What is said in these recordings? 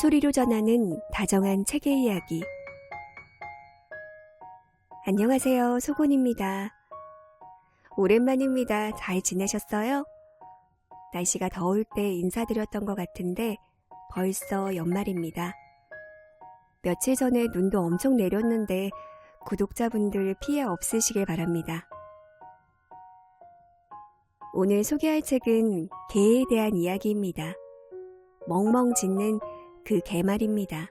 소리로 전하는 다정한 책의 이야기. 안녕하세요, 소곤입니다. 오랜만입니다. 잘 지내셨어요? 날씨가 더울 때 인사드렸던 것 같은데 벌써 연말입니다. 며칠 전에 눈도 엄청 내렸는데 구독자분들 피해 없으시길 바랍니다. 오늘 소개할 책은 개에 대한 이야기입니다. 멍멍 짖는 그 개 말입니다.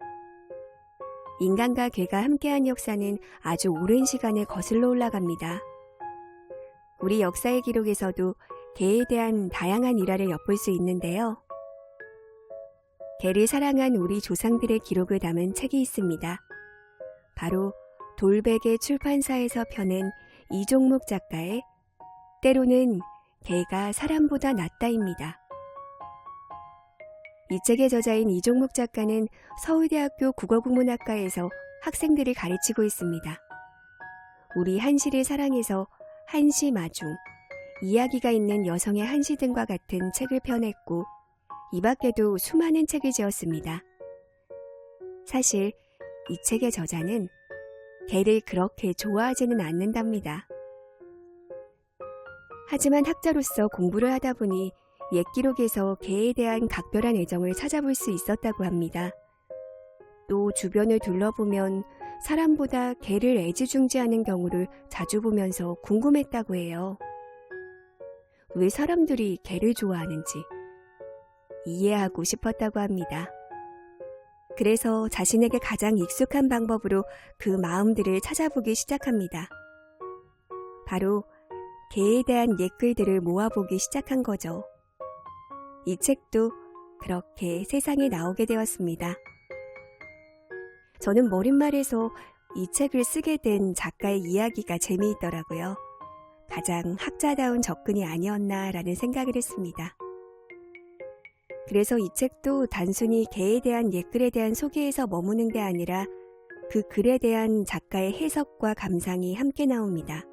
인간과 개가 함께한 역사는 아주 오랜 시간을 거슬러 올라갑니다. 우리 역사의 기록에서도 개에 대한 다양한 일화를 엿볼 수 있는데요. 개를 사랑한 우리 조상들의 기록을 담은 책이 있습니다. 바로 돌베개 출판사에서 펴낸 이종묵 작가의 때로는 개가 사람보다 낫다입니다. 이 책의 저자인 이종묵 작가는 서울대학교 국어국문학과에서 학생들을 가르치고 있습니다. 우리 한시를 사랑해서 한시 마중, 이야기가 있는 여성의 한시 등과 같은 책을 펴냈고 이 밖에도 수많은 책을 지었습니다. 사실 이 책의 저자는 개를 그렇게 좋아하지는 않는답니다. 하지만 학자로서 공부를 하다 보니 옛 기록에서 개에 대한 각별한 애정을 찾아볼 수 있었다고 합니다. 또 주변을 둘러보면 사람보다 개를 애지중지하는 경우를 자주 보면서 궁금했다고 해요. 왜 사람들이 개를 좋아하는지 이해하고 싶었다고 합니다. 그래서 자신에게 가장 익숙한 방법으로 그 마음들을 찾아보기 시작합니다. 바로 개에 대한 옛글들을 모아보기 시작한 거죠. 이 책도 그렇게 세상에 나오게 되었습니다. 저는 머릿말에서 이 책을 쓰게 된 작가의 이야기가 재미있더라고요. 가장 학자다운 접근이 아니었나라는 생각을 했습니다. 그래서 이 책도 단순히 개에 대한 옛글에 대한 소개에서 머무는 게 아니라 그 글에 대한 작가의 해석과 감상이 함께 나옵니다.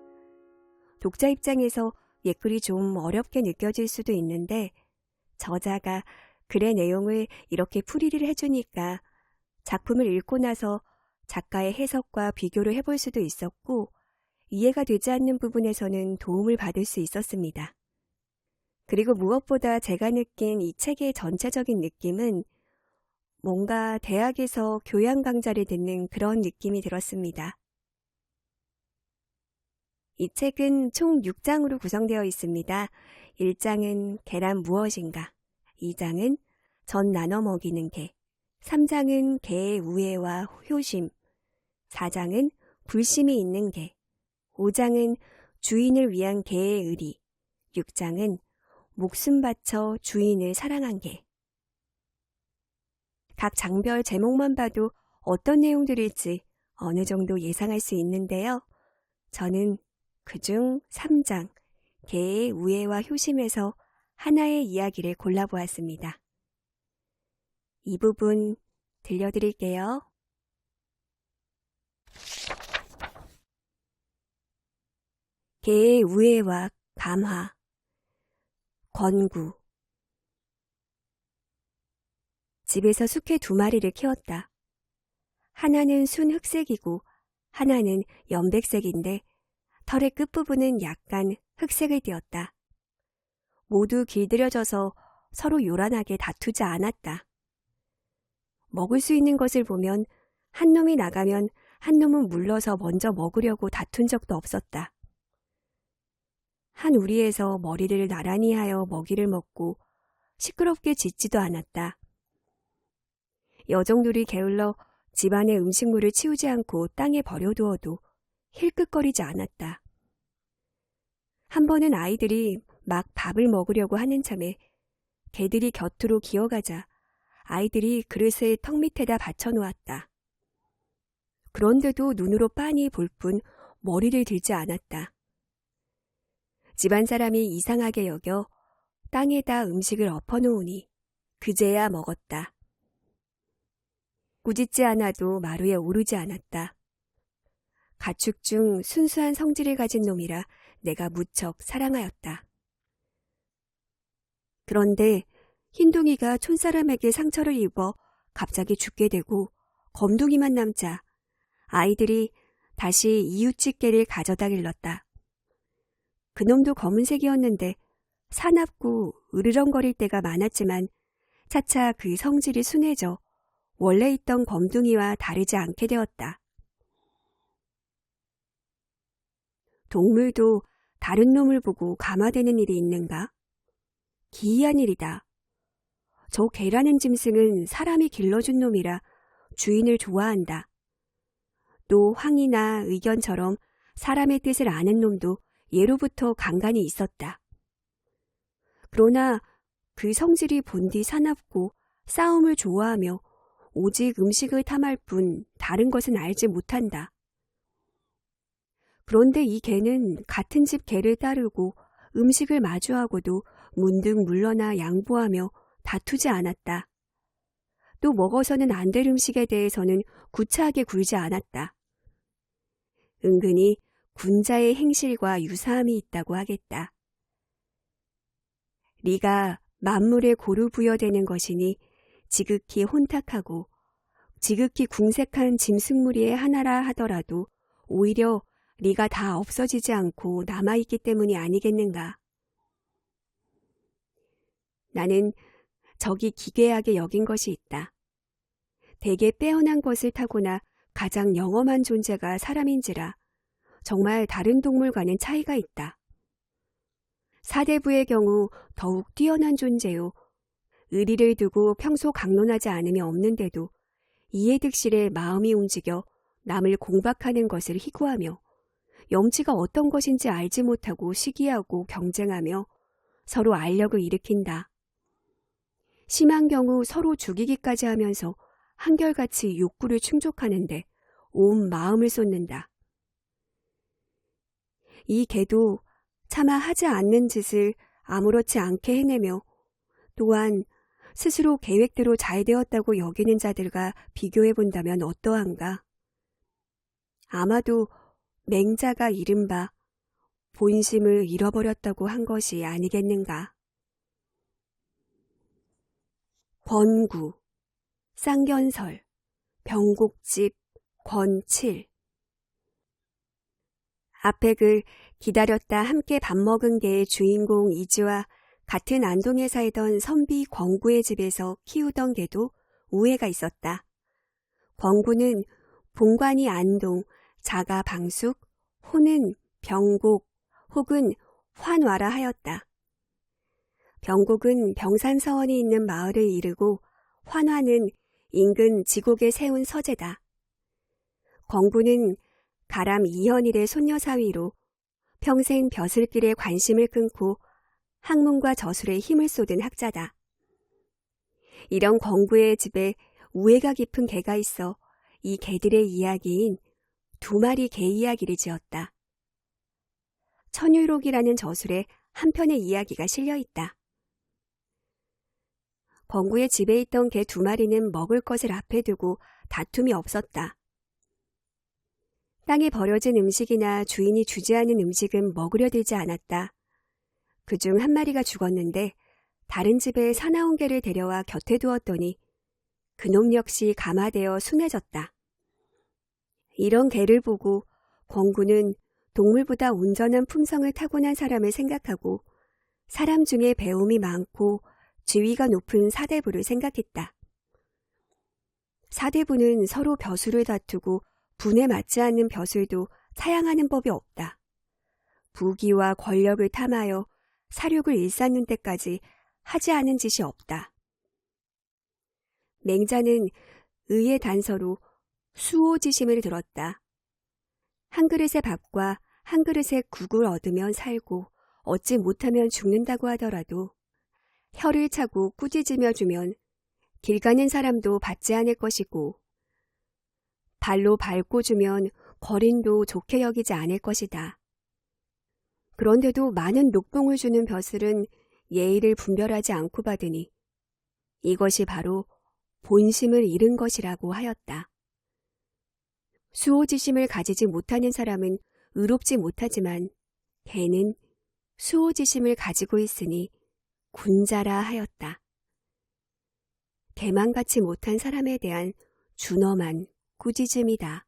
독자 입장에서 옛글이 좀 어렵게 느껴질 수도 있는데 저자가 글의 내용을 이렇게 풀이를 해주니까 작품을 읽고 나서 작가의 해석과 비교를 해볼 수도 있었고 이해가 되지 않는 부분에서는 도움을 받을 수 있었습니다. 그리고 무엇보다 제가 느낀 이 책의 전체적인 느낌은 뭔가 대학에서 교양 강좌를 듣는 그런 느낌이 들었습니다. 이 책은 총 6장으로 구성되어 있습니다. 1장은 개란 무엇인가, 2장은 전 나눠 먹이는 개, 3장은 개의 우애와 효심, 4장은 불심이 있는 개, 5장은 주인을 위한 개의 의리, 6장은 목숨 바쳐 주인을 사랑한 개. 각 장별 제목만 봐도 어떤 내용들일지 어느 정도 예상할 수 있는데요. 저는 그중 3장, 개의 우애와 효심에서 하나의 이야기를 골라보았습니다. 이 부분 들려드릴게요. 개의 우애와 감화. 권구. 집에서 숙회 2마리를 키웠다. 하나는 순 흑색이고 하나는 연백색인데 털의 끝부분은 약간 흑색을 띠었다. 모두 길들여져서 서로 요란하게 다투지 않았다. 먹을 수 있는 것을 보면 한 놈이 나가면 한 놈은 물러서 먼저 먹으려고 다툰 적도 없었다. 한 우리에서 머리를 나란히 하여 먹이를 먹고 시끄럽게 짖지도 않았다. 여종들이 게을러 집안의 음식물을 치우지 않고 땅에 버려두어도 힐끗거리지 않았다. 한 번은 아이들이 막 밥을 먹으려고 하는 참에 개들이 곁으로 기어가자 아이들이 그릇을 턱 밑에다 받쳐놓았다. 그런데도 눈으로 빤히 볼 뿐 머리를 들지 않았다. 집안 사람이 이상하게 여겨 땅에다 음식을 엎어놓으니 그제야 먹었다. 꾸짖지 않아도 마루에 오르지 않았다. 가축 중 순수한 성질을 가진 놈이라 내가 무척 사랑하였다. 그런데 흰둥이가 촌사람에게 상처를 입어 갑자기 죽게 되고 검둥이만 남자 아이들이 다시 이웃집 개를 가져다 길렀다. 그놈도 검은색이었는데 사납고 으르렁거릴 때가 많았지만 차차 그 성질이 순해져 원래 있던 검둥이와 다르지 않게 되었다. 동물도 다른 놈을 보고 감화되는 일이 있는가? 기이한 일이다. 저 개라는 짐승은 사람이 길러준 놈이라 주인을 좋아한다. 또 황이나 의견처럼 사람의 뜻을 아는 놈도 예로부터 간간이 있었다. 그러나 그 성질이 본디 사납고 싸움을 좋아하며 오직 음식을 탐할 뿐 다른 것은 알지 못한다. 그런데 이 개는 같은 집 개를 따르고 음식을 마주하고도 문득 물러나 양보하며 다투지 않았다. 또 먹어서는 안 될 음식에 대해서는 구차하게 굴지 않았다. 은근히 군자의 행실과 유사함이 있다고 하겠다. 리가 만물에 고루 부여되는 것이니 지극히 혼탁하고 지극히 궁색한 짐승무리의 하나라 하더라도 오히려 리가 다 없어지지 않고 남아있기 때문이 아니겠는가. 나는 적이 기괴하게 여긴 것이 있다. 대개 빼어난 것을 타고나 가장 영험한 존재가 사람인지라 정말 다른 동물과는 차이가 있다. 사대부의 경우 더욱 뛰어난 존재요. 의리를 두고 평소 강론하지 않으며 없는데도 이에 득실에 마음이 움직여 남을 공박하는 것을 희구하며 염치가 어떤 것인지 알지 못하고 시기하고 경쟁하며 서로 알력을 일으킨다. 심한 경우 서로 죽이기까지 하면서 한결같이 욕구를 충족하는데 온 마음을 쏟는다. 이 개도 차마 하지 않는 짓을 아무렇지 않게 해내며 또한 스스로 계획대로 잘 되었다고 여기는 자들과 비교해 본다면 어떠한가? 아마도 맹자가 이른바 본심을 잃어버렸다고 한 것이 아니겠는가? 권구, 쌍견설, 병곡집, 권칠. 앞에 글 기다렸다 함께 밥 먹은 개의 주인공 이주와 같은 안동에 살던 선비 권구의 집에서 키우던 개도 우애가 있었다. 권구는 본관이 안동, 자가 방숙, 호는 병곡 혹은 환와라 하였다. 병곡은 병산서원이 있는 마을을 이르고 환화는 인근 지곡에 세운 서재다. 권구는 가람 이현일의 손녀 사위로 평생 벼슬길에 관심을 끊고 학문과 저술에 힘을 쏟은 학자다. 이런 권구의 집에 우애가 깊은 개가 있어 이 개들의 이야기인 두 마리 개 이야기를 지었다. 천유록이라는 저술에 한 편의 이야기가 실려 있다. 권구의 집에 있던 개 두 마리는 먹을 것을 앞에 두고 다툼이 없었다. 땅에 버려진 음식이나 주인이 주지 않은 음식은 먹으려 들지 않았다. 그중 한 마리가 죽었는데 다른 집에 사나운 개를 데려와 곁에 두었더니 그놈 역시 감화되어 순해졌다. 이런 개를 보고 권구는 동물보다 온전한 품성을 타고난 사람을 생각하고 사람 중에 배움이 많고 지위가 높은 사대부를 생각했다. 사대부는 서로 벼슬을 다투고 분에 맞지 않는 벼슬도 사양하는 법이 없다. 부귀와 권력을 탐하여 사륙을 일삼는 때까지 하지 않은 짓이 없다. 맹자는 의의 단서로 수호지심을 들었다. 한 그릇의 밥과 한 그릇의 국을 얻으면 살고 얻지 못하면 죽는다고 하더라도 혀를 차고 꾸짖으며 주면 길 가는 사람도 받지 않을 것이고 발로 밟고 주면 거린도 좋게 여기지 않을 것이다. 그런데도 많은 녹봉을 주는 벼슬은 예의를 분별하지 않고 받으니 이것이 바로 본심을 잃은 것이라고 하였다. 수호지심을 가지지 못하는 사람은 의롭지 못하지만 개는 수호지심을 가지고 있으니 군자라 하였다. 개망같이 못한 사람에 대한 준엄한 꾸짖음이다.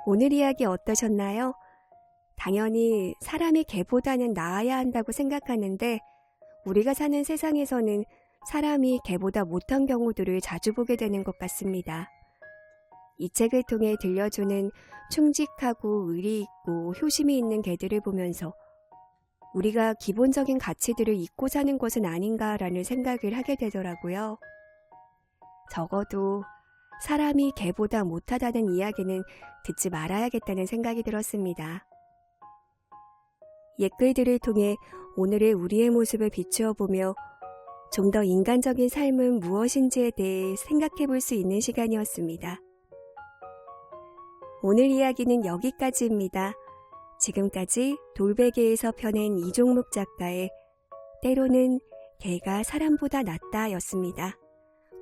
오늘 이야기 어떠셨나요? 당연히 사람이 개보다는 나아야 한다고 생각하는데 우리가 사는 세상에서는 사람이 개보다 못한 경우들을 자주 보게 되는 것 같습니다. 이 책을 통해 들려주는 충직하고 의리 있고 효심이 있는 개들을 보면서 우리가 기본적인 가치들을 잊고 사는 것은 아닌가라는 생각을 하게 되더라고요. 적어도 사람이 개보다 못하다는 이야기는 듣지 말아야겠다는 생각이 들었습니다. 옛글들을 통해 오늘의 우리의 모습을 비추어 보며 좀 더 인간적인 삶은 무엇인지에 대해 생각해 볼 수 있는 시간이었습니다. 오늘 이야기는 여기까지입니다. 지금까지 돌베개에서 펴낸 이종묵 작가의 때로는 개가 사람보다 낫다 였습니다.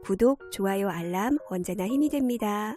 구독, 좋아요, 알람 언제나 힘이 됩니다.